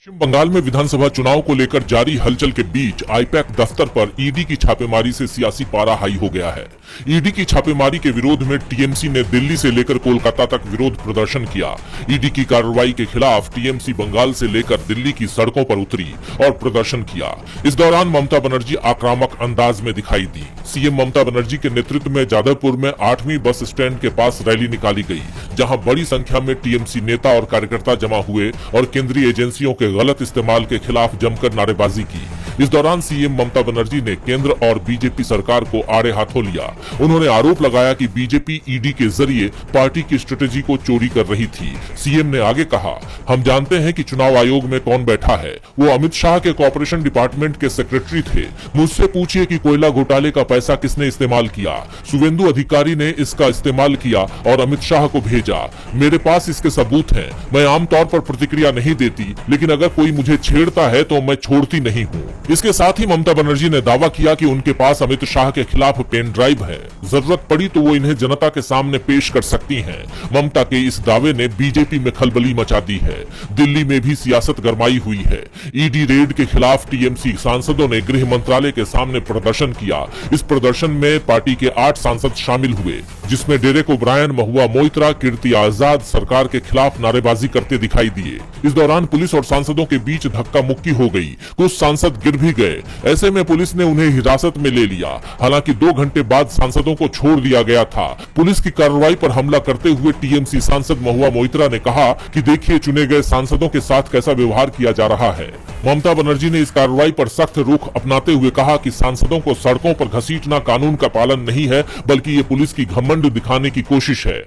पश्चिम बंगाल में विधानसभा चुनाव को लेकर जारी हलचल के बीच आईपैक दफ्तर पर ईडी की छापेमारी से सियासी पारा हाई हो गया है। ईडी की छापेमारी के विरोध में टीएमसी ने दिल्ली से लेकर कोलकाता तक विरोध प्रदर्शन किया। ईडी की कार्रवाई के खिलाफ टीएमसी बंगाल से लेकर दिल्ली की सड़कों पर उतरी और प्रदर्शन किया। इस दौरान ममता बनर्जी आक्रामक अंदाज में दिखाई दी। सीएम ममता बनर्जी के नेतृत्व में जादवपुर में 8वीं बस स्टैंड के पास रैली निकाली गई, जहां बड़ी संख्या में टीएमसी नेता और कार्यकर्ता जमा हुए और केंद्रीय एजेंसियों के गलत इस्तेमाल के खिलाफ जमकर नारेबाजी की। इस दौरान सीएम ममता बनर्जी ने केंद्र और बीजेपी सरकार को आड़े हाथों लिया। उन्होंने आरोप लगाया कि बीजेपी ईडी के जरिए पार्टी की स्ट्रेटेजी को चोरी कर रही थी। सीएम ने आगे कहा, हम जानते हैं कि चुनाव आयोग में कौन बैठा है। वो अमित शाह के कॉर्पोरेशन डिपार्टमेंट के सेक्रेटरी थे। मुझसे पूछिए कि कोयला घोटाले का पैसा किसने इस्तेमाल किया। शुवेंदु अधिकारी ने इसका इस्तेमाल किया और अमित शाह को भेजा। मेरे पास इसके सबूत हैं। मैं आमतौर पर प्रतिक्रिया नहीं देती, लेकिन अगर कोई मुझे छेड़ता है तो मैं छोड़ती नहीं हूँ। इसके साथ ही ममता बनर्जी ने दावा किया कि उनके पास अमित शाह के खिलाफ पेन ड्राइव है। जरूरत पड़ी तो वो इन्हें जनता के सामने पेश कर सकती हैं। ममता के इस दावे ने बीजेपी में खलबली मचा दी है। दिल्ली में भी सियासत गरमाई हुई है। ईडी रेड के खिलाफ टीएमसी सांसदों ने गृह मंत्रालय के सामने प्रदर्शन किया। इस प्रदर्शन में पार्टी के 8 सांसद शामिल हुए, जिसमें डेरेक ओब्रायन, महुआ मोइत्रा, कीर्ति आजाद सरकार के खिलाफ नारेबाजी करते दिखाई दिए। इस दौरान पुलिस और सांसदों के बीच धक्का मुक्की हो गई। कुछ सांसद गिर भी गए। ऐसे में पुलिस ने उन्हें हिरासत में ले लिया। हालांकि 2 घंटे बाद सांसदों को छोड़ दिया गया था। पुलिस की कार्रवाई पर हमला करते हुए टीएमसी सांसद महुआ मोइत्रा ने कहा कि देखिए चुने गए सांसदों के साथ कैसा व्यवहार किया जा रहा है। ममता बनर्जी ने इस कार्रवाई पर सख्त रुख अपनाते हुए कहा कि सांसदों को सड़कों पर घसीटना कानून का पालन नहीं है, बल्कि ये पुलिस की घमंड दिखाने की कोशिश है।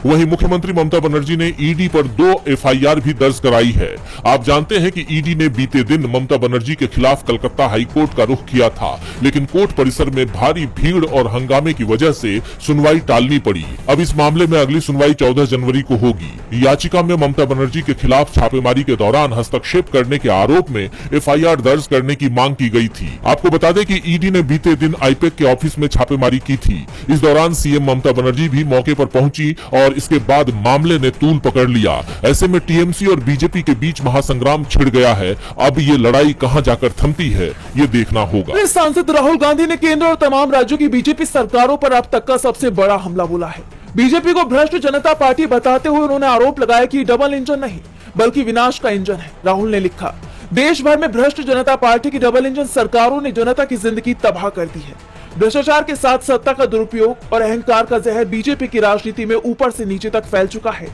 वहीं मुख्यमंत्री ममता बनर्जी ने ईडी पर 2 एफआईआर भी दर्ज कराई है। आप जानते हैं कि ईडी ने बीते दिन ममता बनर्जी के खिलाफ कलकत्ता हाईकोर्ट का रुख किया था, लेकिन कोर्ट परिसर में भारी भीड़ और हंगामे की वजह से सुनवाई टालनी पड़ी। अब इस मामले में अगली सुनवाई 14 जनवरी को होगी। याचिका में ममता बनर्जी के खिलाफ छापेमारी के दौरान हस्तक्षेप करने के आरोप में एफआईआर दर्ज करने की मांग की गई थी। आपको बता दें कि ईडी ने बीते दिन आईपैक के ऑफिस में छापेमारी की थी। इस दौरान सीएम ममता बनर्जी भी मौके पर पहुंची और इसके बाद मामले ने तूल पकड़ लिया। ऐसे में टीएमसी और बीजेपी के बीच महासंग्राम छिड़ गया है। अब ये लड़ाई कहां जाकर थमती है, ये देखना होगा। सांसद राहुल गांधी ने केंद्र और तमाम राज्यों की बीजेपी सरकारों पर अब तक का सबसे बड़ा हमला बोला है। बीजेपी को भ्रष्ट जनता पार्टी बताते हुए उन्होंने आरोप लगाया कि डबल इंजन नहीं बल्कि विनाश का इंजन है। राहुल ने लिखा, देश भर में भ्रष्ट जनता पार्टी की डबल इंजन सरकारों ने जनता की जिंदगी तबाह कर दी है। भ्रष्टाचार के साथ सत्ता का दुरुपयोग और अहंकार का जहर बीजेपी की राजनीति में ऊपर से नीचे तक फैल चुका है।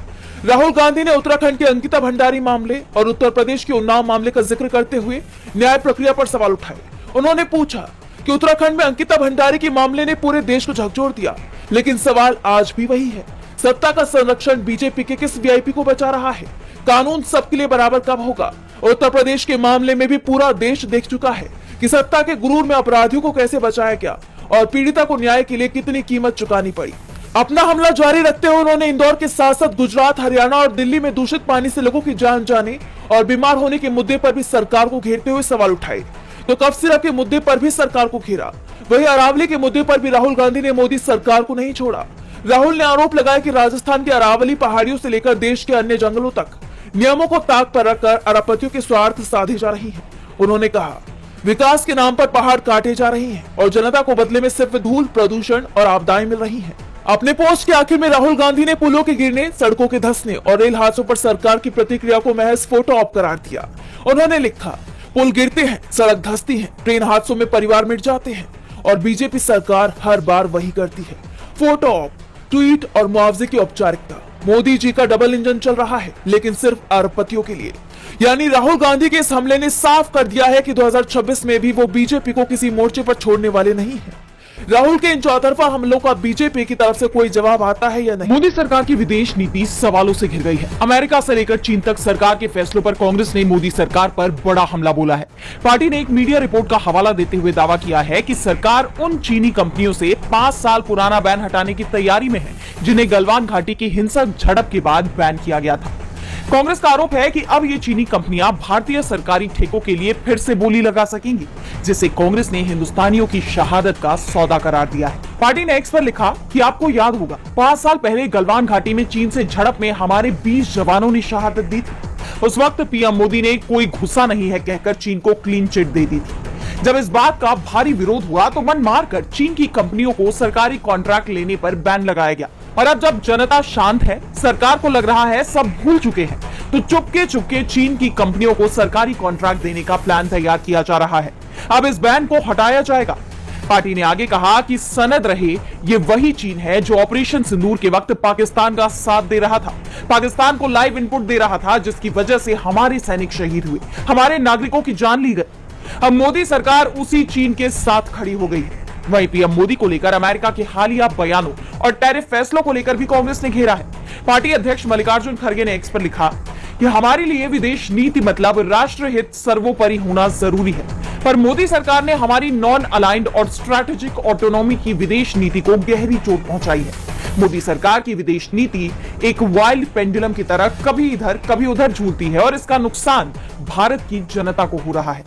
राहुल गांधी ने उत्तराखंड के अंकिता भंडारी मामले और उत्तर प्रदेश के उन्नाव मामले का जिक्र करते हुए न्याय प्रक्रिया पर सवाल उठाए। उन्होंने पूछा कि उत्तराखंड में अंकिता भंडारी के मामले ने पूरे देश को झकझोर दिया, लेकिन सवाल आज भी वही है, सत्ता का संरक्षण बीजेपी के किस वीआईपी को बचा रहा है? कानून सबके लिए बराबर कब होगा? उत्तर प्रदेश के मामले में भी पूरा देश देख चुका है कि सत्ता के गुरूर में अपराधियों को कैसे बचाया गया और पीड़िता को न्याय के लिए कितनी कीमत चुकानी पड़ी। अपना हमला जारी रखते हुए उन्होंने इंदौर के साथ साथ गुजरात, हरियाणा और दिल्ली में दूषित पानी से लोगों की जान जाने और बीमार होने के मुद्दे पर भी सरकार को घेरते हुए सवाल उठाए। तो कफ सिरप के मुद्दे पर भी सरकार को घेरा। वहीं अरावली के मुद्दे पर भी राहुल गांधी ने मोदी सरकार को नहीं छोड़ा। राहुल ने आरोप लगाया कि राजस्थान के अरावली पहाड़ियों से लेकर देश के अन्य जंगलों तक नियमों को ताक पर रखकर अरबपतियों के स्वार्थ साधे जा रही है। उन्होंने कहा, विकास के नाम पर पहाड़ काटे जा रही हैं और जनता को बदले में सिर्फ धूल, प्रदूषण और आपदाएं मिल रही हैं। अपने पोस्ट के आखिर में राहुल गांधी ने पुलों के गिरने, सड़कों के धंसने और रेल हादसों पर सरकार की प्रतिक्रिया को महज फोटो ऑप करार दिया। उन्होंने लिखा, पुल गिरते हैं, सड़क धंसती है, ट्रेन हादसों में परिवार मिट जाते हैं और बीजेपी सरकार हर बार वही करती है, फोटो ऑप, ट्वीट और मुआवजे की औपचारिकता। मोदी जी का डबल इंजन चल रहा है, लेकिन सिर्फ अरबपतियों के लिए। यानी राहुल गांधी के इस हमले ने साफ कर दिया है कि 2026 में भी वो बीजेपी को किसी मोर्चे पर छोड़ने वाले नहीं हैं। राहुल के इन चौतरफा हमलों का बीजेपी की तरफ से कोई जवाब आता है या नहीं? मोदी सरकार की विदेश नीति सवालों से घिर गई है। अमेरिका से लेकर चीन तक सरकार के फैसलों पर कांग्रेस ने मोदी सरकार पर बड़ा हमला बोला है। पार्टी ने एक मीडिया रिपोर्ट का हवाला देते हुए दावा किया है कि सरकार उन चीनी कंपनियों से 5 साल पुराना बैन हटाने की तैयारी में है, जिन्हें गलवान घाटी की हिंसक झड़प के बाद बैन किया गया था। कांग्रेस का आरोप है कि अब ये चीनी कंपनियां भारतीय सरकारी ठेकों के लिए फिर से बोली लगा सकेंगी, जिसे कांग्रेस ने हिंदुस्तानियों की शहादत का सौदा करार दिया है। पार्टी ने एक्स पर लिखा कि आपको याद होगा 5 साल पहले गलवान घाटी में चीन से झड़प में हमारे 20 जवानों ने शहादत दी थी। उस वक्त पीएम मोदी ने कोई घुसा नहीं है कहकर चीन को क्लीन चिट दे दी थी। जब इस बात का भारी विरोध हुआ तो मन मारकर चीन की कंपनियों को सरकारी कॉन्ट्रैक्ट लेने पर बैन लगाया गया। और अब जब जनता शांत है, सरकार को लग रहा है सब भूल चुके हैं, तो चुपके चुपके चीन की कंपनियों को सरकारी कॉन्ट्रैक्ट देने का प्लान तैयार किया जा रहा है। अब इस बैन को हटाया जाएगा। पार्टी ने आगे कहा कि सनद रहे ये वही चीन है जो ऑपरेशन सिंदूर के वक्त पाकिस्तान का साथ दे रहा था, पाकिस्तान को लाइव इनपुट दे रहा था, जिसकी वजह से हमारे सैनिक शहीद हुए, हमारे नागरिकों की जान ली गई। अब मोदी सरकार उसी चीन के साथ खड़ी हो गई है। वहीं पीएम मोदी को लेकर अमेरिका के हालिया बयानों और टैरिफ फैसलों को लेकर भी कांग्रेस ने घेरा है। पार्टी अध्यक्ष मल्लिकार्जुन खड़गे ने एक्स पर लिखा कि हमारे लिए विदेश नीति मतलब राष्ट्र हित सर्वोपरि होना जरूरी है, पर मोदी सरकार ने हमारी नॉन अलाइंड और स्ट्रैटेजिक ऑटोनॉमी की विदेश नीति को गहरी चोट पहुंचाई है। मोदी सरकार की विदेश नीति एक वाइल्ड पेंडुलम की तरह कभी इधर कभी उधर झूलती है और इसका नुकसान भारत की जनता को हो रहा है।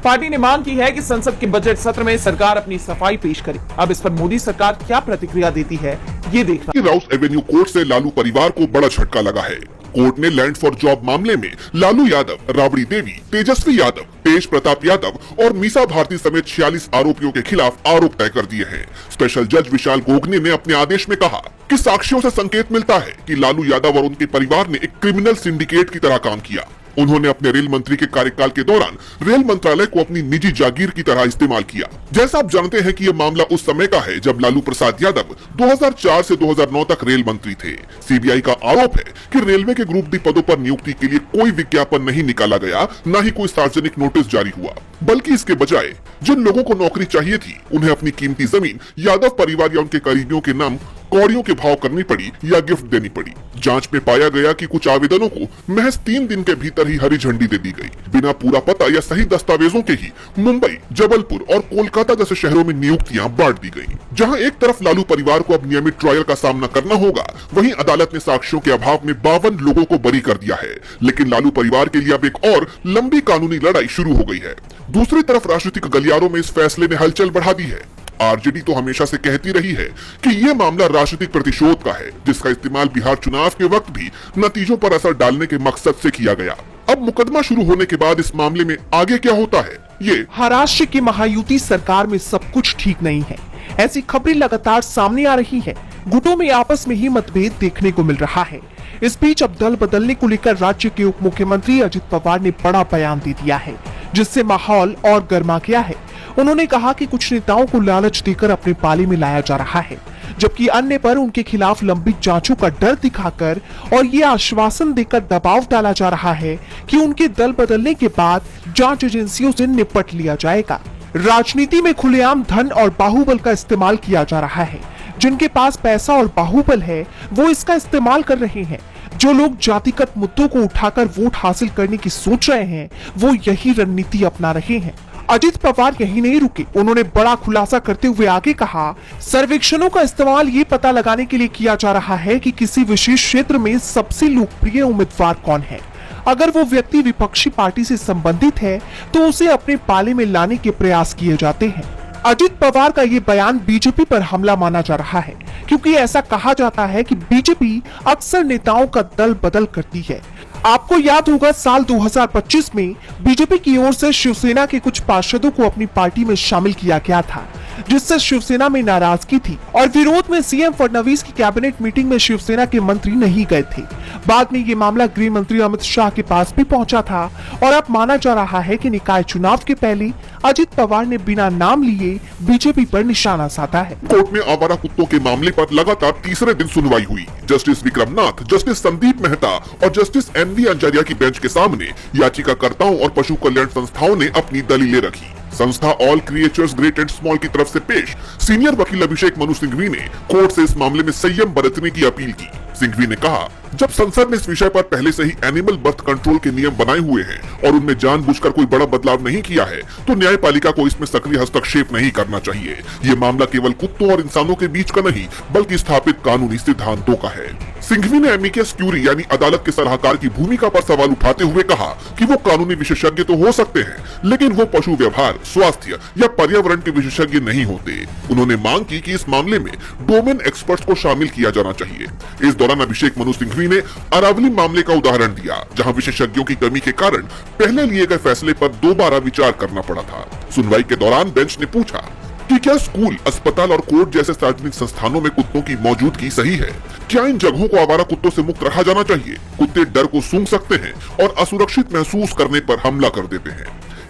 पार्टी ने मांग की है कि संसद के बजट सत्र में सरकार अपनी सफाई पेश करे। अब इस पर मोदी सरकार क्या प्रतिक्रिया देती है, ये देखना। राउस एवेन्यू कोर्ट से लालू परिवार को बड़ा झटका लगा है। कोर्ट ने लैंड फॉर जॉब मामले में लालू यादव, राबड़ी देवी, तेजस्वी यादव, तेज प्रताप यादव और मीसा भारती समेत 46 आरोपियों के खिलाफ आरोप तय कर दिए हैं। स्पेशल जज विशाल गोगने ने अपने आदेश में कहा कि साक्ष्यों से संकेत मिलता है कि लालू यादव और उनके परिवार ने एक क्रिमिनल सिंडिकेट की तरह काम किया। उन्होंने अपने रेल मंत्री के कार्यकाल के दौरान रेल मंत्रालय को अपनी निजी जागीर की तरह इस्तेमाल किया। जैसा आप जानते हैं कि यह मामला उस समय का है जब लालू प्रसाद यादव 2004 से 2009 तक रेल मंत्री थे। सीबीआई का आरोप है कि रेलवे के ग्रुप डी पदों पर नियुक्ति के लिए कोई विज्ञापन नहीं निकाला गया, न ही कोई सार्वजनिक नोटिस जारी हुआ, बल्कि इसके बजाय जिन लोगों को नौकरी चाहिए थी उन्हें अपनी कीमती जमीन यादव परिवार या उनके करीबियों के नाम कौड़ियों के भाव करनी पड़ी या गिफ्ट देनी पड़ी। जांच में पाया गया कि कुछ आवेदनों को महज 3 दिन के भीतर ही हरी झंडी दे दी गई। बिना पूरा पता या सही दस्तावेजों के ही मुंबई, जबलपुर और कोलकाता जैसे शहरों में नियुक्तियां बांट दी गईं। जहां एक तरफ लालू परिवार को अब नियमित ट्रायल का सामना करना होगा, वहीं अदालत ने साक्ष्यों के अभाव में 52 लोगों को बरी कर दिया है। लेकिन लालू परिवार के लिए अब एक और लंबी कानूनी लड़ाई शुरू हो गई है। दूसरी तरफ राजनीतिक गलियारों में इस फैसले ने हलचल बढ़ा दी है। आरजेडी तो हमेशा से कहती रही है कि ये मामला राजनीतिक प्रतिशोध का है, जिसका इस्तेमाल बिहार चुनाव के वक्त भी नतीजों पर असर डालने के मकसद से किया गया। अब मुकदमा शुरू होने के बाद इस मामले में आगे क्या होता है, ये महाराष्ट्र की महायुति सरकार में सब कुछ ठीक नहीं है। ऐसी खबरें लगातार सामने आ रही है। गुटों में आपस में ही मतभेद देखने को मिल रहा है। इस बीच अब दल बदलने को लेकर राज्य के उप मुख्यमंत्री अजित पवार ने बड़ा बयान दे दिया है, जिससे माहौल और गर्मा गया है। उन्होंने कहा कि कुछ नेताओं को लालच देकर अपने पाले में लाया जा रहा है, जबकि अन्य पर उनके खिलाफ लंबी जांचों का डर दिखाकर और ये आश्वासन देकर दबाव डाला जा रहा है कि उनके दल बदलने के बाद जांच एजेंसियों से निपट लिया जाएगा। राजनीति में खुलेआम धन और बाहुबल का इस्तेमाल किया जा रहा है। जिनके पास पैसा और बाहुबल है वो इसका इस्तेमाल कर रहे हैं। जो लोग जातिगत मुद्दों को उठाकर वोट हासिल करने की सोच रहे हैं वो यही रणनीति अपना रहे हैं। अजित पवार यही नहीं रुके, उन्होंने बड़ा खुलासा करते हुए आगे कहा, सर्वेक्षणों का इस्तेमाल ये पता लगाने के लिए किया जा रहा है कि किसी विशेष क्षेत्र में सबसे लोकप्रिय उम्मीदवार कौन है। अगर वो व्यक्ति विपक्षी पार्टी से संबंधित है तो उसे अपने पाले में लाने के प्रयास किए जाते हैं। अजित पवार का ये बयान बीजेपी पर हमला माना जा रहा है, क्योंकि ऐसा कहा जाता है कि बीजेपी अक्सर नेताओं का दल बदल करती है। आपको याद होगा साल 2025 में बीजेपी की ओर से शिवसेना के कुछ पार्षदों को अपनी पार्टी में शामिल किया गया था, जिससे शिवसेना में नाराजगी थी और विरोध में सीएम फडणवीस की कैबिनेट मीटिंग में शिवसेना के मंत्री नहीं गए थे। बाद में ये मामला गृह मंत्री अमित शाह के पास भी पहुंचा था और अब माना जा रहा है कि निकाय चुनाव के पहले अजित पवार ने बिना नाम लिए बीजेपी पर निशाना साधा है। कोर्ट में आवारा कुत्तों के मामले पर लगातार तीसरे दिन सुनवाई हुई। जस्टिस विक्रमनाथ, जस्टिस संदीप मेहता और जस्टिस एनवी अंजारिया की बेंच के सामने याचिकाकर्ताओं और पशु कल्याण संस्थाओं ने अपनी दलीलें रखी। संस्था all creatures great and small की तरफ से पेश सीनियर वकील अभिषेक मनु सिंघवी ने कोर्ट से इस मामले में संयम बरतने की अपील की। सिंघवी ने कहा, जब संसद ने इस विषय पर पहले से ही एनिमल बर्थ कंट्रोल के नियम बनाए हुए हैं और उनमें जानबूझकर कोई बड़ा बदलाव नहीं किया है, तो न्यायपालिका को इसमें सक्रिय हस्तक्षेप नहीं करना चाहिए। ये मामला केवल कुत्तों और इंसानों के बीच का नहीं, बल्कि स्थापित कानूनी सिद्धांतों का है। सिंघवी ने एमिकस क्यूरी यानी अदालत के सलाहकार की भूमिका पर सवाल उठाते हुए कहा कि वो कानूनी विशेषज्ञ तो हो सकते हैं, लेकिन वो पशु व्यवहार, स्वास्थ्य या पर्यावरण के विशेषज्ञ नहीं होते। उन्होंने मांग की कि इस मामले में डोमेन एक्सपर्ट्स को शामिल किया जाना चाहिए। इस दौरान अभिषेक मनु सिंघवी ने अरावली मामले का उदाहरण दिया, जहां विशेषज्ञों की कमी के कारण पहले लिए गए फैसले पर दोबारा विचार करना पड़ा था। सुनवाई के दौरान बेंच ने पूछा कि क्या स्कूल, अस्पताल और कोर्ट जैसे सार्वजनिक संस्थानों में कुत्तों की मौजूदगी सही है? क्या इन जगहों को आवारा कुत्तों से मुक्त रखा जाना चाहिए? कुत्ते डर को सूंघ सकते हैं और असुरक्षित महसूस करने पर हमला कर देते हैं।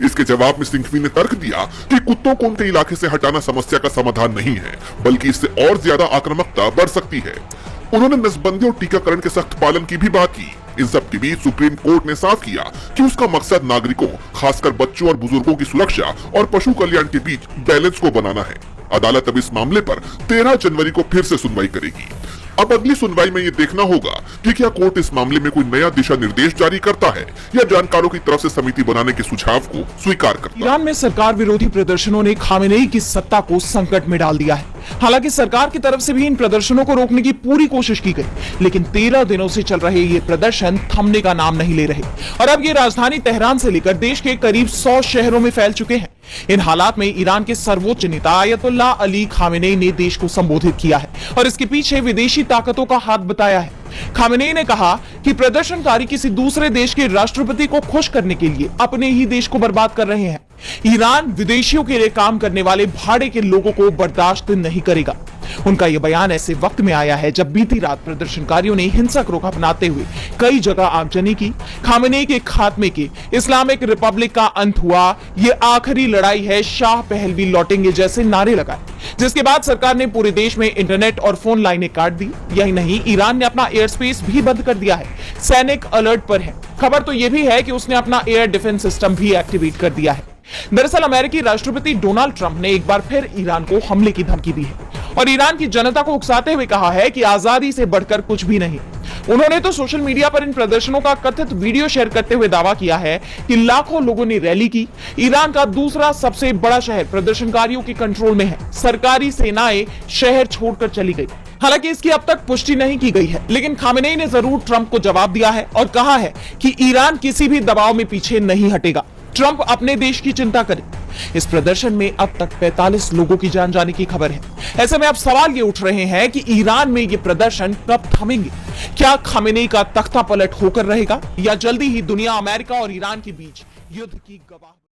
इसके जवाब में सिंघवी ने तर्क दिया कि कुत्तों को उनके इलाके से हटाना समस्या का समाधान नहीं है, बल्कि इससे और ज्यादा आक्रामकता बढ़ सकती है। उन्होंने नसबंदी और टीकाकरण के सख्त पालन की भी बात की। इन सब के बीच सुप्रीम कोर्ट ने साफ किया कि उसका मकसद नागरिकों, खासकर बच्चों और बुजुर्गों की सुरक्षा और पशु कल्याण के बीच बैलेंस को बनाना है। अदालत अब इस मामले पर 13 जनवरी को फिर से सुनवाई करेगी। अब अगली सुनवाई में ये देखना होगा कि क्या कोर्ट इस मामले में कोई नया दिशा निर्देश जारी करता है या जानकारों की तरफ से समिति बनाने के सुझाव को स्वीकार करता है। ईरान में सरकार विरोधी प्रदर्शनों ने खामेनेई की सत्ता को संकट में डाल दिया है। हालांकि सरकार की तरफ से भी इन प्रदर्शनों को रोकने की पूरी कोशिश की गई, लेकिन 13 दिनों से चल रहे ये प्रदर्शन थमने का नाम नहीं ले रहे और अब ये राजधानी तेहरान से लेकर देश के करीब 100 शहरों में फैल चुके हैं। इन हालात में ईरान के सर्वोच्च नेता आयतुल्लाह अली खामेनेई ने देश को संबोधित किया है और इसके पीछे विदेशी ताकतों का हाथ बताया है। खामेनेई ने कहा कि प्रदर्शनकारी किसी दूसरे देश के राष्ट्रपति को खुश करने के लिए अपने ही देश को बर्बाद कर रहे हैं। ईरान विदेशियों के लिए काम करने वाले भाड़े के लोगों को बर्दाश्त नहीं करेगा। उनका यह बयान ऐसे वक्त में आया है जब बीती रात प्रदर्शनकारियों ने हिंसक रुख अपनाते हुए कई जगह आगजनी की। खामेनेई के खात्मे के इस्लामिक रिपब्लिक का अंत हुआ, ये आखिरी लड़ाई है, शाह पहलवी लौटेंगे जैसे नारे लगाए, जिसके बाद सरकार ने पूरे देश में इंटरनेट और फोन लाइनें काट दी। यही नहीं, ईरान ने अपना एयर स्पेस भी बंद कर दिया है, सैनिक अलर्ट पर है। खबर तो यह भी है कि उसने अपना एयर डिफेंस सिस्टम भी एक्टिवेट कर दिया है। दरअसल अमेरिकी राष्ट्रपति डोनाल्ड ट्रंप ने एक बार फिर ईरान को हमले की धमकी दी है और ईरान की जनता को उकसाते हुए कहा है कि आजादी से बढ़कर कुछ भी नहीं। उन्होंने तो सोशल मीडिया पर इन प्रदर्शनों का कथित वीडियो शेयर करते हुए दावा किया है कि लाखों लोगों ने रैली की। ईरान का दूसरा सबसे बड़ा शहर प्रदर्शनकारियों के कंट्रोल में है। सरकारी सेनाएं शहर छोड़कर चली गई। हालांकि इसकी अब तक पुष्टि नहीं की गई है, लेकिन खामेनेई ने जरूर ट्रंप को जवाब दिया है और कहा है कि ईरान किसी भी दबाव में पीछे नहीं हटेगा। ट्रंप अपने देश की चिंता करे। इस प्रदर्शन में अब तक 45 लोगों की जान जाने की खबर है। ऐसे में अब सवाल ये उठ रहे हैं कि ईरान में ये प्रदर्शन कब थमेंगे? क्या खामेनेई का तख्ता पलट होकर रहेगा या जल्दी ही दुनिया अमेरिका और ईरान के बीच युद्ध की गवाह